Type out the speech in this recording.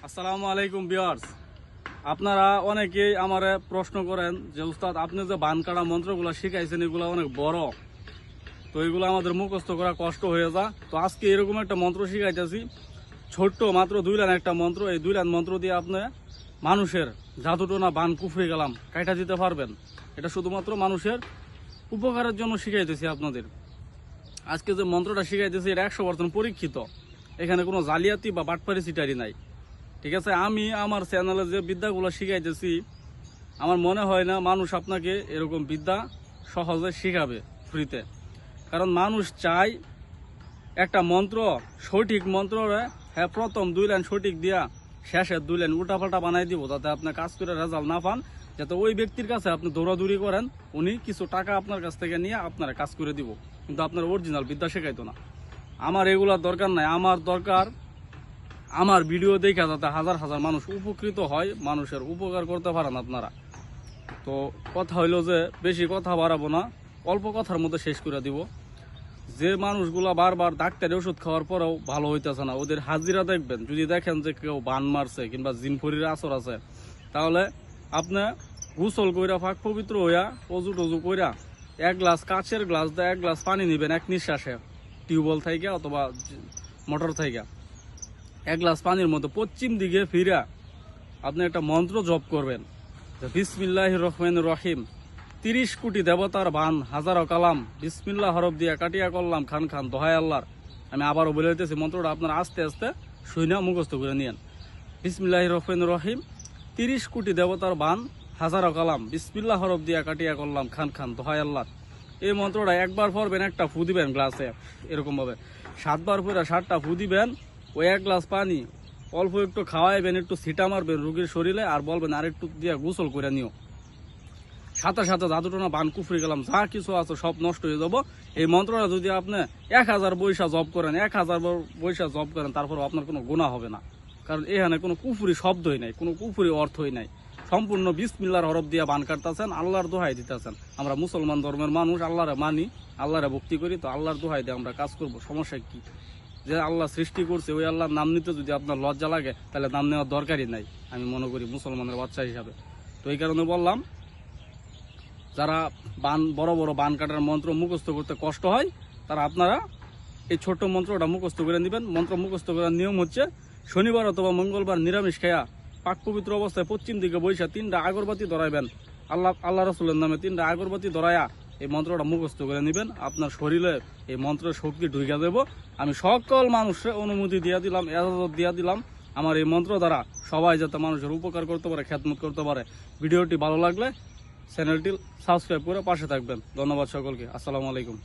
আসসালামু আলাইকুম ভিউয়ার্স, আপনারা অনেকেই আমারে প্রশ্ন করেন যে উস্তাদ আপনি যে বান কাটা মন্ত্রগুলো শিখাইছেন এগুলো অনেক বড়, তো এগুলো আমাদের মুখস্থ করা কষ্ট হয়ে যায়। তো আজকে এরকম একটা মন্ত্র শিখাইতেছি, ছোট্ট মাত্র 2 লাইন একটা মন্ত্র। এই 2 লাইন মন্ত্র দিয়ে আপনি মানুষের জাদুটোনা বান কুফরি গেলাম কাইটা দিতে পারবেন। এটা শুধুমাত্র মানুষের উপকারের জন্য শিখাইতেছি আপনাদের। আজকে যে মন্ত্রটা শিখাইতেছি এটা 100% পরীক্ষিত, এখানে কোনো জালিয়াতি বা বাটপারি সিটারি নাই। ঠিক আছে, আমি আমার চ্যানেলে যে বিদ্যাগুলো শিখাইতেছি আমার মনে হয় না মানুষ আপনাকে এরকম বিদ্যা সহজে শিখাবে ফ্রিতে। কারণ মানুষ চায় একটা মন্ত্র, সঠিক মন্ত্র, হ্যাঁ প্রথম 2 লাইন সঠিক দিয়া শেষের 2 লাইন উল্টাপাল্টা বানাই দিব, যাতে আপনি কাজ করে রেজাল্ট না পান, যাতে ওই ব্যক্তির কাছে আপনি দৌড়াদৌড়ি করেন, উনি কিছু টাকা আপনার কাছ থেকে নিয়ে আপনারা কাজ করে দিব, কিন্তু আপনার অরিজিনাল বিদ্যা শেখাইতো না। আমার এগুলার দরকার নাই, আমার দরকার আমার ভিডিও দেখা যাতে হাজার হাজার মানুষ উপকৃত হয়, মানুষের উপকার করতে পারেন আপনারা। তো কথা হইলো যে বেশি কথা বাড়াবো না, অল্প কথার মধ্যে শেষ করে দিব। যে মানুষগুলা বারবার ডাক্তারি ওষুধ খাওয়ার পরেও ভালো হইতেছে না, ওদের হাজিরা দেখবেন। যদি দেখেন যে কেউ বান মারছে কিংবা জিনফরির আসর আছে, তাহলে আপনি গোসল কইরা পাক পবিত্র হইয়া অজু টজু কইরা 1 গ্লাস কাচের গ্লাস দিয়ে 1 গ্লাস পানি নিবেন এক নিঃশ্বাসে, টিউবওয়েল থেকে অথবা মোটর থেকে। 1 গ্লাস পানির মধ্যে পশ্চিম দিকে ফিরা আপনি একটা মন্ত্র জপ করবেন, বিসমিল্লাহির রহমানির রহিম। 30 কোটি দেবতার বান হাজারো কালাম, বিসমিল্লাহ হরফ দিয়া কাটিয়া করলাম খান খান দোহাই আল্লাহর। আমি আবারও বলে দিতেছি, মন্ত্রটা আপনারা আস্তে আস্তে শুইনা মুখস্থ করে নিয়েন। বিসমিল্লাহির রহমানির রহিম, 30 কোটি দেবতার বান হাজারো কালাম, বিসমিল্লাহ হরফ দিয়া কাটিয়া করলাম খান খান দোহাই আল্লাহর। এই মন্ত্রটা একবার পড়বেন, একটা ফু দিবেন গ্লাসে, এরকম ভাবে 7 বার পরে 7টা ফু দিবেন। ওই 1 গ্লাস পানি অল্প একটু খাওয়াইবেন, একটু ছিটা মারবেন রোগীর শরীরে, আর বলবেন আর একটু দিয়ে গোসল করে নিও। সাথে সাথে জাদুটোনা বান কুফরি গেলাম যা কিছু আছে সব নষ্ট হয়ে যাব। এই মন্ত্রটা যদি আপনি 1000 পয়সা জব করেন, 1000 পয়সা জব করেন, তারপরে আপনার কোনো গুনাহ হবে না। কারণ এখানে কোনো কুফরি শব্দই নাই, কোনো কুফরি অর্থই নাই। সম্পূর্ণ বিসমিল্লাহর হরফ দিয়া বান কাটতেছেন, আল্লাহর দোহাই দিতেছেন। আমরা মুসলমান ধর্মের মানুষ, আল্লাহরে মানি, আল্লাহরে ভক্তি করি, তো আল্লাহর দোহাই দিয়ে আমরা কাজ করব। সমস্যা কি? যে আল্লাহ সৃষ্টি করছে ওই আল্লাহর নাম নিতে যদি আপনার লজ্জা লাগে, তাহলে নাম নেওয়ার দরকারই নাই, আমি মনে করি মুসলমানের বাচ্চা হিসাবে। তো এই কারণে বললাম, যারা বড় বড় বান কাটার মন্ত্র মুখস্থ করতে কষ্ট হয়, তারা আপনারা এই ছোট্ট মন্ত্রটা মুখস্থ করে নেবেন। মন্ত্র মুখস্থ করার নিয়ম হচ্ছে, শনিবার অথবা মঙ্গলবার নিরামিষ খায়া পাক পবিত্র অবস্থায় পশ্চিম দিকে বৈশা 3টা আগরবাতি ধরাইবেন, আল্লাহ রসুলের নামে 3টা আগরবাতি ধরাইয়া এই মন্ত্রটা মুখস্থ করে নেবেন। আপনার শরীরে এই মন্ত্রের শক্তি ঢুকে দেব। আমি সকল মানুষের অনুমতি দিয়ে দিলাম, এজাজত দিয়ে দিলাম, আমার এই মন্ত্র দ্বারা সবাই যাতে মানুষের উপকার করতে পারে, খেদমত করতে পারে। ভিডিওটি ভালো লাগলে চ্যানেলটি সাবস্ক্রাইব করে পাশে থাকবেন। ধন্যবাদ সকলকে। আসসালামু আলাইকুম।